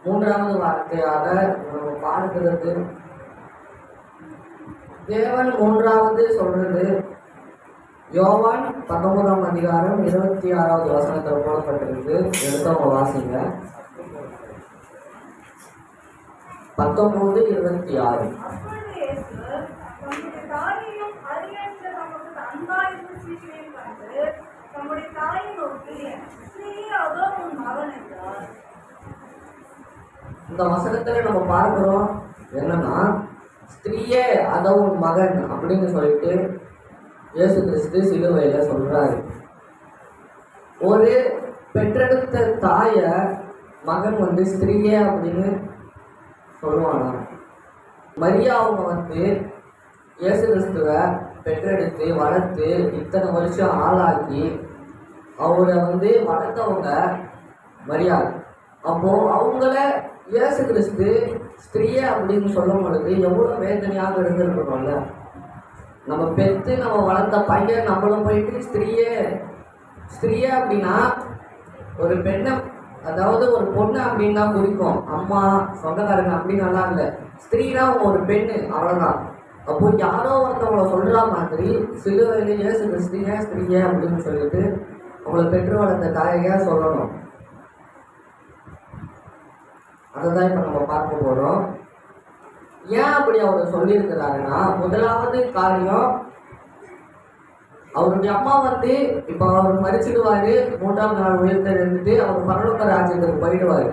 மூன்றாவது வார்த்தையாக நம்ம பார்க்கிறது, தேவன் மூன்றாவது சொல்றது யோவான் 19ஆம் அதிகாரம் 26வது வசனத்தில் போடப்பட்டிருக்கு. எடுத்தவங்க வாசிங்க. 19:26. இந்த வசனத்துல நம்ம பார்க்கிறோம் என்னன்னா, ஸ்திரீயே அத உன் மகன் அப்படின்னு சொல்லிட்டு இயேசு கிறிஸ்து சிலுவையில சொல்றாரு. ஒரு பெற்றெடுத்த தாய மகன் ஸ்திரீயே அப்படின்னு சொல்லுவானா? மரியா அவங்க இயேசு கிறிஸ்துவை பெற்றெடுத்து வளர்த்து இத்தனை வருஷம் ஆளாக்கி அவரை வளர்த்தவங்க மரியா. அப்போ அவங்கள இயேசு கிறிஸ்து ஸ்திரீயே அப்படின்னு சொல்லும் பொழுது எவ்வளவு வேதனையாக இருந்திருக்கணும்ல. நம்ம பெற்று நம்ம வளர்த்த பையன் நம்மளும் போயிட்டு ஸ்திரீயே அப்படின்னா ஒரு பெண்ணை, அதாவது ஒரு பொண்ணு அப்படின்னா குறிக்கும், அம்மா சொந்தக்காரங்க அப்படின்னால இல்லை. ஸ்திரீனா ஒரு பெண்ணு, அவ்வளவுதான். அப்போ யாரோ ஒருத்தவங்களை சொல்ற மாதிரி சிலுவையில இயேசு கிறிஸ்து ஏன் ஸ்திரீயே அப்படின்னு சொல்லிட்டு அவங்களை பெற்று வளர்த்த தாயையா சொல்லணும். அதைதான் இப்ப நம்ம பார்க்க போறோம். ஏன் அப்படி அவர் சொல்லியிருக்கிறாருன்னா, முதலாவது காரியம், அவருடைய அம்மா இப்ப அவர் மறிச்சிடுவாரு, 3ஆம் நாள் உயிர்த்தெழுந்துட்டு அவர் பரலோக ராஜ்யத்துக்கு போயிடுவாரு.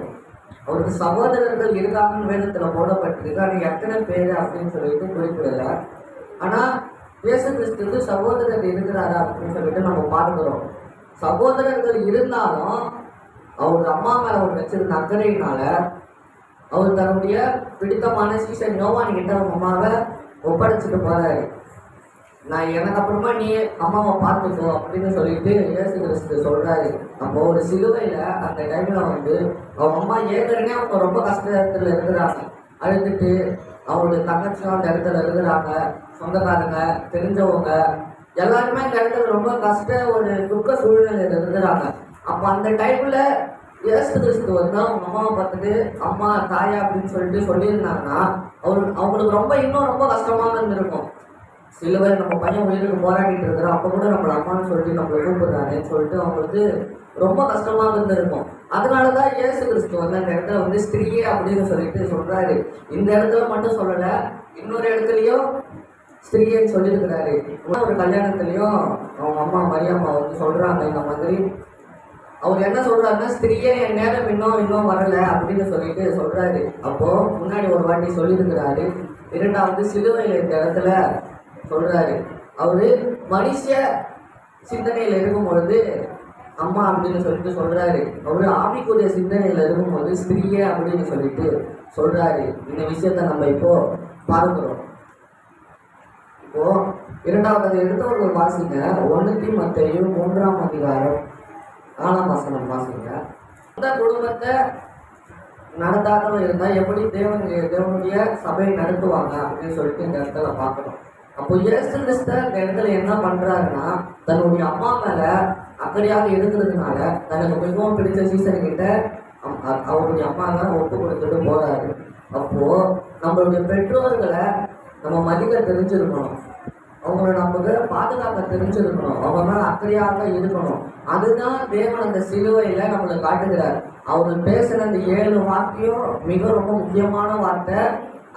அவருக்கு சகோதரர்கள் இருக்காங்கன்னு வேதத்துல போடப்பட்டிருக்கு. அது எத்தனை பேரு அப்படின்னு சொல்லிட்டு குறிப்பிடல. ஆனா இயேசு கிறிஸ்துக்கு சகோதரர் இருக்கிறாரா அப்படின்னு சொல்லிட்டு நம்ம பார்க்கிறோம். சகோதரர்கள் இருந்தாலும் அவருடைய அம்மா மேல அவர் வச்சிருந்த அக்கறையினால அவர் தன்னுடைய பிடித்தமான சீசன் யோவான் கிட்ட அவங்க அம்மாவை ஒப்படைச்சிட்டு போறாரு. நான் எனக்கு அப்புறமா நீ அம்மாவை பார்த்துக்கோ அப்படின்னு சொல்லிட்டு இயேசு கிறிஸ்து சொல்றாரு. அப்போ ஒரு சிலுவையில அந்த டைம்ல அவங்க அம்மா ஏற்கனவே அவங்க ரொம்ப கஷ்டத்துல இருக்கிறாங்க, அழுதுட்டு. அவங்களுடைய தங்கச்சியும் அந்த இடத்துல இருக்கிறாங்க, சொந்தக்காரங்க தெரிஞ்சவங்க எல்லாருமே அந்த இடத்துல ரொம்ப ஒரு துக்க சூழ்நிலையில இருக்கிறாங்க. அப்போ அந்த டைம்ல இயேசு கிறிஸ்து அவங்க அம்மாவை பார்த்துட்டு அம்மா தாயா அப்படின்னு சொல்லிட்டு சொல்லியிருந்தாங்கன்னா அவங்களுக்கு இன்னும் ரொம்ப கஷ்டமாக இருந்திருக்கும். சிலுவை நம்ம பையன் உயிருக்கு போராடிட்டு இருக்கிறோம், அப்போ கூட நம்மளை அம்மான்னு சொல்லிட்டு நம்மளை கூப்பிடுறாருன்னு சொல்லிட்டு அவங்களுக்கு ரொம்ப கஷ்டமாக இருந்திருக்கும். அதனாலதான் இயேசு கிறிஸ்து அந்த இடத்துல ஸ்திரீயே அப்படின்னு சொல்லிட்டு சொல்றாரு. இந்த இடத்துல மட்டும் சொல்லல, இன்னொரு இடத்துலயும் ஸ்திரீன்னு சொல்லியிருக்கிறாரு. ஒரு கல்யாணத்துலயும் அவங்க அம்மா மரியாம்மா சொல்றாங்க இந்த மாதிரி. அவர் என்ன சொல்றாருன்னா, ஸ்திரீயே என் நேரம் இன்னும் வரல அப்படின்னு சொல்லிட்டு சொல்றாரு. அப்போ முன்னாடி ஒரு வாட்டி சொல்லியிருக்கிறாரு. இரண்டாவது சிலுவையில் இந்த இடத்துல சொல்றாரு. அவரு மனுஷ சிந்தனையில இருக்கும் பொழுது அம்மா அப்படின்னு சொல்லிட்டு சொல்றாரு. அவரு ஆவிக்குரிய சிந்தனையில இருக்கும்போது ஸ்திரீயே அப்படின்னு சொல்லிட்டு சொல்றாரு. இந்த விஷயத்த நம்ம இப்போ பார்க்கிறோம். இப்போ இரண்டாவது எடுத்தவர்கள் வாசிங்க, 1 தீமோத்தேயு 3ஆம் அதிகாரம் 4ஆம் வசனம் வாசிங்க. அந்த குடும்பத்தை நடத்தாம இருந்தா எப்படி தேவனுடைய சபையை நடத்துவாங்க அப்படின்னு சொல்லிட்டு இந்த இடத்துல பார்க்கணும். அப்போ இயேசு கிறிஸ்து இந்த இடத்துல என்ன பண்றாருன்னா, தன்னுடைய அம்மா மேல அக்கறையாக இருக்கிறதுனால தனக்கு மிகவும் பிடிச்ச சீசன் கிட்ட அவருடைய அம்மாவை ஒப்பு கொடுத்துட்டு போறாரு. அப்போ நம்மளுடைய பெற்றோர்களை நம்ம மதிக்க தெரிஞ்சிருக்கணும், அவங்கள நமக்கு பாதுகாக்க தெரிஞ்சிருக்கணும், அவங்க மேல அக்கறையாக இருக்கணும். அதுதான் தேவன் அந்த சிலுவையில நம்மளுக்கு காட்டுகிறார். அவர் பேசுற அந்த 7 வாக்கியம் மிக ரொம்ப முக்கியமான வார்த்தை.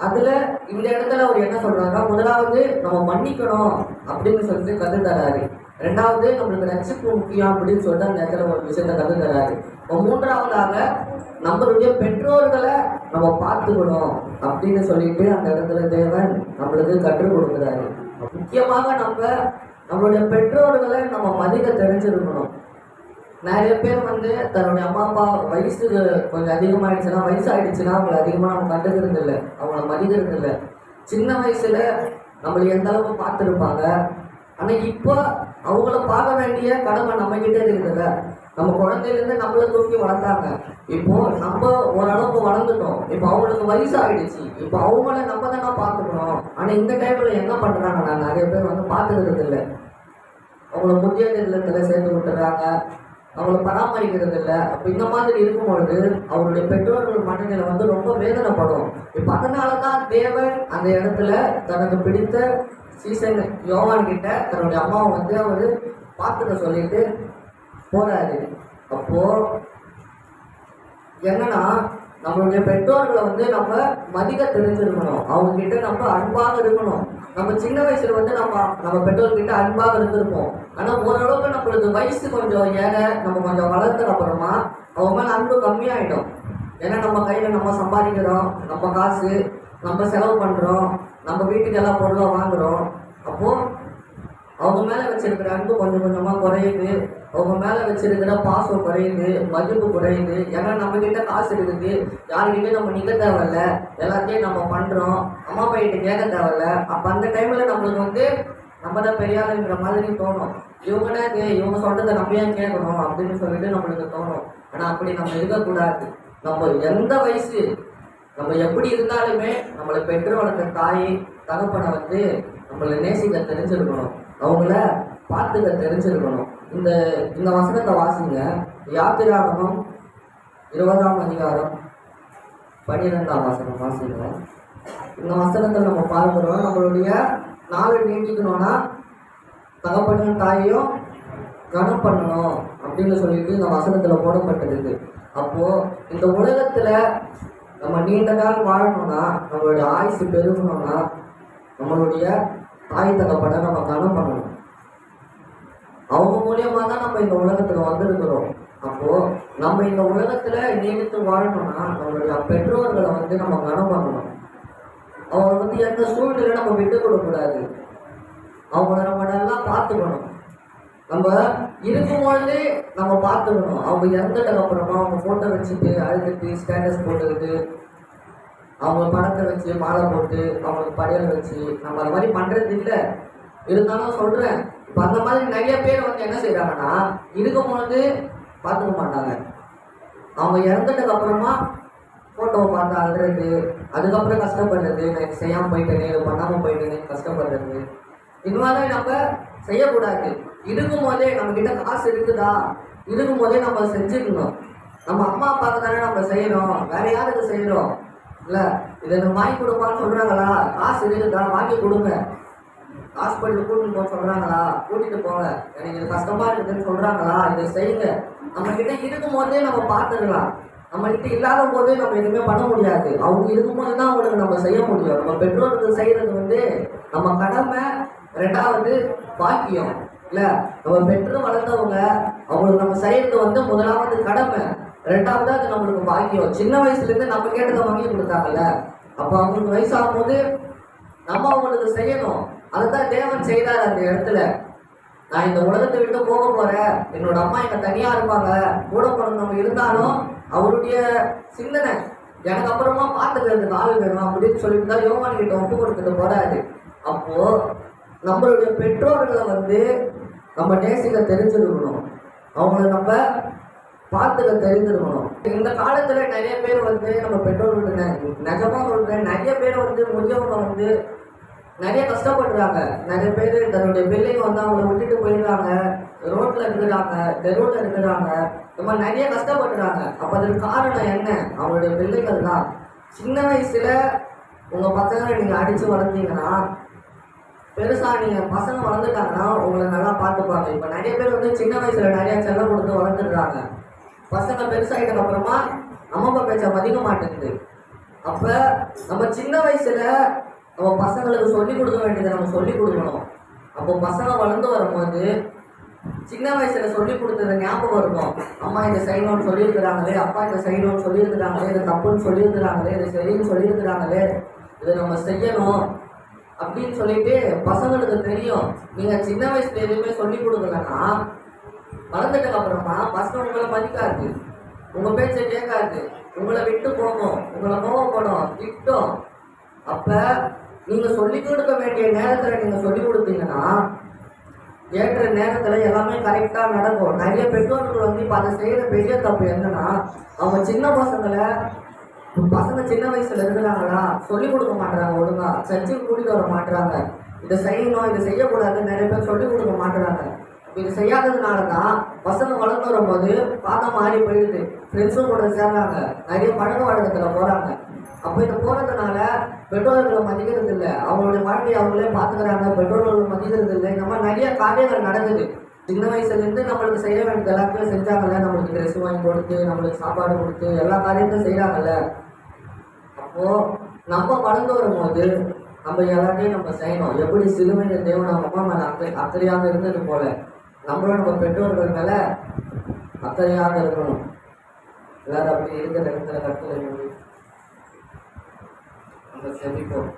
அதுல இந்த இடத்துல அவர் என்ன சொல்றாருன்னா, முதலாவது நம்ம மன்னிக்கணும் அப்படின்னு சொல்லிட்டு கத்து தராரு. ரெண்டாவது நம்மளுக்கு ரட்சிப்பு முக்கியம் அப்படின்னு சொல்லிட்டு அந்த இடத்துல ஒரு விஷயத்த கத்து தராரு. மூன்றாவதாக நம்மளுடைய பெற்றோர்களை நம்ம பார்த்துக்கணும் அப்படின்னு சொல்லிட்டு அந்த இடத்துல தேவன் நம்மளுக்கு கற்றுக் கொடுக்குறாரு. முக்கியமாக நம்மளுடைய பெற்றோர்களை நம்ம மதிக்க தெரிஞ்சிருக்கணும். நிறைய பேர் தன்னுடைய அம்மா அப்பா வயசு கொஞ்சம் அதிகமாயிடுச்சுன்னா, வயசாயிடுச்சுன்னா அவங்களை அதிகமாக நம்ம கண்டுக்கிறது இல்லை, அவங்கள மதிக்கிறது இல்லை. சின்ன வயசுல நம்மளை எந்த அளவுக்கு பார்த்துருப்பாங்க. ஆனால் இப்போ அவங்கள பார்க்க வேண்டிய கடமை நம்ம கிட்டே இருக்குதுல்ல. நம்ம குழந்தையிலேருந்து நம்மளை தூக்கி வளர்த்தாங்க. இப்போ நம்ம ஓரளவுக்கு வளர்ந்துட்டோம், இப்போ அவங்களுக்கு வயசு ஆயிடுச்சு, இப்போ அவங்கள நம்ம தானே பார்த்துக்கணும். ஆனால் இந்த டைம்ல என்ன பண்றாங்கன்னா, நிறைய பேர் பார்த்துக்கிறது இல்லை, அவங்கள முதியோர் இல்லத்துல சேர்த்து விட்டுறாங்க, அவங்களை பராமரிக்கிறது இல்லை. அப்போ இந்த மாதிரி இருக்கும் பொழுது அவருடைய பெற்றோர்கள் மனநிலை வந்து ரொம்ப வேதனைப்படும். இப்போ அதனாலதான் தேவன் அந்த இடத்துல தனக்கு பிடித்த சீசன் யோவான் கிட்ட தன்னுடைய அம்மாவை வந்து அவரு பார்த்துக்க சொல்லிட்டு போறாரு. அப்போ என்னன்னா நம்மளுடைய பெற்றோர்களை வந்து நம்ம மதிக்க தெரிஞ்சிருக்கணும், அவங்க கிட்ட நம்ம அன்பாக இருக்கணும். நம்ம சின்ன வயசுல வந்து நம்ம பெற்றோர்கிட்ட அன்பாக இருந்திருப்போம். ஆனா ஓரளவுக்கு நம்மளுக்கு வயசு கொஞ்சம் ஏற நம்ம கொஞ்சம் வளர்ந்ததுக்கு அப்புறமா அவங்க மேல அன்பு கம்மியாயிடும். ஏன்னா நம்ம கையில நம்ம சம்பாதிக்கிறோம், நம்ம காசு நம்ம செலவு பண்றோம், நம்ம வீட்டுக்கு எல்லாம் பொருளை வாங்குறோம். அப்போ அவங்க மேல வச்சிருக்கிற அன்பு கொஞ்சம் கொஞ்சமா குறையுது, அவங்க மேல வச்சிருக்கிற பாசம் குறையுது, மதிப்பு குறையுது. ஏன்னா நம்ம கிட்ட காசு இருக்குது, யாருக்கிட்டே நம்ம நிக்க தேவையில்ல, எல்லாத்தையும் நம்ம பண்றோம், அம்மா அப்பா கிட்ட கேட்க தேவையில்ல. அப்ப அந்த டைம்ல நம்மளுக்கு வந்து நம்ம தான் பெரியாருங்கிற மாதிரி தோணும். இவங்க சொல்றதை நம்ம ஏன் கேட்கணும் அப்படின்னு சொல்லிட்டு நம்மளுக்கு தோணும். ஆனா அப்படி நம்ம இருக்கக்கூடாது. நம்ம எந்த வயசு நம்ம எப்படி இருந்தாலுமே நம்மளை பெற்று வளர்த்த தாய் தகப்பனை வந்து நம்மளை நேசிக்க தெரிஞ்சிருக்கணும், அவங்கள பார்த்துக்க தெரிஞ்சிருக்கணும். இந்த இந்த வசனத்தை வாசிங்க. யாத்திராகமம் 20ஆம் அதிகாரம் 12ஆம் வசனம் வாசிங்க. இந்த வசனத்தை நம்ம பார்க்கிறோம், நம்மளுடைய நாளை நீட்டிக்கணும்னா தகப்பனையும் தாயையும் கனம் பண்ணணும் அப்படின்னு சொல்லிட்டு இந்த வசனத்துல போடப்பட்டிருக்கு. அப்போ இந்த உலகத்துல நம்ம நீண்ட நாள் வாழணும்னா, நம்மளுடைய ஆயுசு பெருகணும்னா நம்மளுடைய தாய் தகப்பனை நம்ம கனம் பண்ணணும். அவங்க மூலியமா தான் நம்ம இந்த உலகத்துல வந்திருக்கிறோம். அப்போ நம்ம இந்த உலகத்துல நீடித்து வாழணும்னா நம்மளுடைய பெற்றோர்களை வந்து நம்ம கனம் பண்ணணும். அவங்க வந்து எந்த சூழ்நிலை நம்ம விட்டு கொடுக்கக்கூடாது, அவங்கள நம்ம நல்லா பார்த்துக்கணும். நம்ம இருக்கும்பொழுதே நம்ம பார்த்துக்கணும். அவங்க இறந்துட்டதுக்கு அப்புறமா அவங்க போட்டோ வச்சுட்டு அழுதுட்டு ஸ்டேட்டஸ் போட்டுக்கிட்டு அவங்க படத்தை வச்சு மாலை போட்டு அவங்களுக்கு படையல் வச்சு நம்ம அந்த மாதிரி பண்றது இல்லை. இருந்தாலும் சொல்றேன், இப்போ அந்த மாதிரி நிறைய பேர் வந்து என்ன செய்யறாங்கன்னா இருக்கும்பொழுது பார்த்துக்க மாட்டாங்க. அவங்க இறந்துட்டதுக்கு அப்புறமா போட்டோவை பார்த்து அழுறது, அதுக்கப்புறம் கஷ்டப்படுறது, நான் செய்யாமல் போயிட்டேனே, பண்ணாமல் போயிட்டேனே கஷ்டப்படுறது. இந்த மாதிரி நம்ம செய்யக்கூடாது. இருக்கும் போதே நம்ம கிட்ட காசு இருக்குதா, இருக்கும் போதே நம்ம செஞ்சுக்கணும். நம்ம அம்மா அப்பாவுக்கு தானே நம்ம செய்யறோம், வேற யாருக்கு செய்யறோம் இல்ல. இதை நம்ம வாங்கி கொடுப்பான்னு சொல்றாங்களா, காசு இருக்குதா வாங்கி கொடுங்க. ஹாஸ்பிட்டல் கூட்டிட்டு போக சொல்றாங்களா, கூட்டிட்டு போங்க. எனக்கு இது கஷ்டமா இருக்குதுன்னு சொல்றாங்களா, இதை செய்யுங்க. நம்ம கிட்ட இருக்கும் போதே நம்ம பார்த்துக்கலாம். நம்ம கிட்ட இல்லாத போதே நம்ம எதுவுமே பண்ண முடியாது. அவங்க இருக்கும்போது தான் அவங்களுக்கு நம்ம செய்ய முடியும். நம்ம பெற்றோருக்கு செய்யறது வந்து நம்ம கடமை, ரெண்டாவது பாக்கியம் இல்ல. நம்ம பெற்று வளர்ந்தவங்க அவங்களுக்கு நம்ம செய்யறது வந்து முதலாவது கடமை, ரெண்டாவது அது நம்மளுக்கு பாக்கியம். சின்ன வயசுல இருந்து நம்ம கேட்டதை வாங்கி கொடுத்தாங்கல்ல, அப்ப அவங்களுக்கு வயசாகும் போது நம்ம அவங்களுக்கு செய்யணும். அதுதான் தேவன் செய்தார் அந்த இடத்துல. நான் இந்த உலகத்தை விட்டு போக போறேன், என்னோட அம்மா எங்க தனியா இருப்பாங்க, கூட பிறந்தவங்க இருந்தாலும் அவருடைய சிந்தனை எனக்கு அப்புறமா பார்த்துக்கிறதுக்கு ஆள் வேணும் அப்படின்னு சொல்லிட்டு தான் யோவான் கிட்ட ஒப்பு கொடுத்துட்டு போறாரு. அப்போ நம்மளுடைய பெற்றோர்களை வந்து நம்ம நேசிக்க தெரிஞ்சிருக்கணும், அவங்கள நம்ம பார்த்துக்க தெரிஞ்சிருக்கணும். இந்த காலத்துல நிறைய பேர் வந்து நம்ம பெற்றோர்கள் நிஜமா சொல்றேன், நிறைய பேர் வந்து முதியவங்க வந்து நிறைய கஷ்டப்படுறாங்க. நிறைய பேர் தன்னுடைய பிள்ளைங்க வந்து அவங்கள விட்டுட்டு போயிடுறாங்க, ரோட்ல இருக்கிறாங்க, தெருவில் இருக்கிறாங்க, இந்த மாதிரி நிறைய கஷ்டப்படுறாங்க. அப்ப அதுக்கு காரணம் என்ன? அவங்களுடைய பிள்ளைகள் தான். சின்ன வயசுல உங்க பசங்களை நீங்க அடிச்சு வளர்ந்தீங்கன்னா பெருசா நீங்க பசங்க வளர்ந்துட்டாங்கன்னா உங்களை நல்லா பார்த்துப்பாங்க. இப்ப நிறைய பேர் வந்து சின்ன வயசுல நிறைய செல்லம் கொடுத்து வளர்ந்துடுறாங்க. பசங்க பெருசாயிட்டதுக்கு அப்புறமா அம்மா அப்பா பேச்ச மதிக்க மாட்டேங்குது. அப்ப நம்ம சின்ன வயசுல நம்ம பசங்களுக்கு சொல்லிக் கொடுக்க வேண்டியதை நம்ம சொல்லிக் கொடுக்கணும். அப்போ பசங்க வளர்ந்து வரும்போது சின்ன வயசுல சொல்லிக் கொடுத்தது ஞாபகம் இருக்கும். அம்மா இதை செய்யணும்னு சொல்லியிருக்கிறாங்களே, அப்பா இதை செய்யணும்னு சொல்லியிருக்கிறாங்களே, இதை தப்புன்னு சொல்லியிருக்கிறாங்களே, இதை சரின்னு சொல்லியிருக்கிறாங்களே, இதை நம்ம செய்யணும் அப்படின்னு சொல்லிட்டு பசங்களுக்கு தெரியும். நீங்க சின்ன வயசுல எதுவுமே சொல்லிக் கொடுக்கலன்னா வளர்ந்துட்டதுக்கு அப்புறமா பசங்க உங்களை மதிக்காது, உங்க பேச்சை கேட்காது, உங்களை விட்டு போகும், உங்களை கோவப்படும், திட்டும். அப்ப நீங்க சொல்லிக் கொடுக்க வேண்டிய நேரத்துல நீங்க சொல்லிக் கொடுத்தீங்கன்னா ஏற்ற நேரத்துல எல்லாமே கரெக்டா நடக்கும். நிறைய பெற்றோர்கள் வந்து இப்ப அதை செய்யற பெரிய தப்பு என்னன்னா, அவங்க சின்ன பசங்க சின்ன வயசுல இருக்கிறாங்களா சொல்லிக் கொடுக்க மாட்டாங்க, ஒழுங்கா சர்ச்சுக்கு கூட்டிட்டு வர மாட்டாங்க, இதை செய்யணும் இதை செய்யக்கூடாது நிறைய பேர் சொல்லிக் கொடுக்க மாட்டாங்க. இது செய்யாததுனால தான் பசங்க வளர்ந்து வரும்போது பாதம் மாறி போயிடுது. ஃப்ரெண்ட்ஸும் கூட சேர்றாங்க, நிறைய பழக்க வழக்கத்துல போறாங்க. அப்போ இது போறதுனால பெற்றோர்களை மதிக்கிறது இல்லை, அவங்களுடைய வாழ்க்கையை அவங்களே பார்த்துக்கிறாங்க, பெற்றோர்களை மதிக்கிறது இல்லை. இந்த மாதிரி நிறைய காரியங்கள் நடக்குது. சின்ன வயசுல இருந்து நம்மளுக்கு செய்ய வேண்டியது எல்லாத்தையும் செஞ்சாங்கல்ல, நம்மளுக்கு ட்ரெஸ் வாங்கி கொடுத்து, நம்மளுக்கு சாப்பாடு கொடுத்து, எல்லா காரியத்தையும் செய்யறாங்கல்ல. அப்போ நம்ம வளர்ந்து வரும்போது நம்ம எல்லாத்தையும் நம்ம செய்யணும். எப்படி சிறுமையில தேவன் அம்மா மேல அக்கறையாக இருந்தது போல நம்மளும் நம்ம பெற்றோர்கள் மேல அக்கறையாக இருக்கணும். எல்லாரும் அப்படி இருக்கிற இடத்துல கற்றுல நம்ம செபிப்போம்.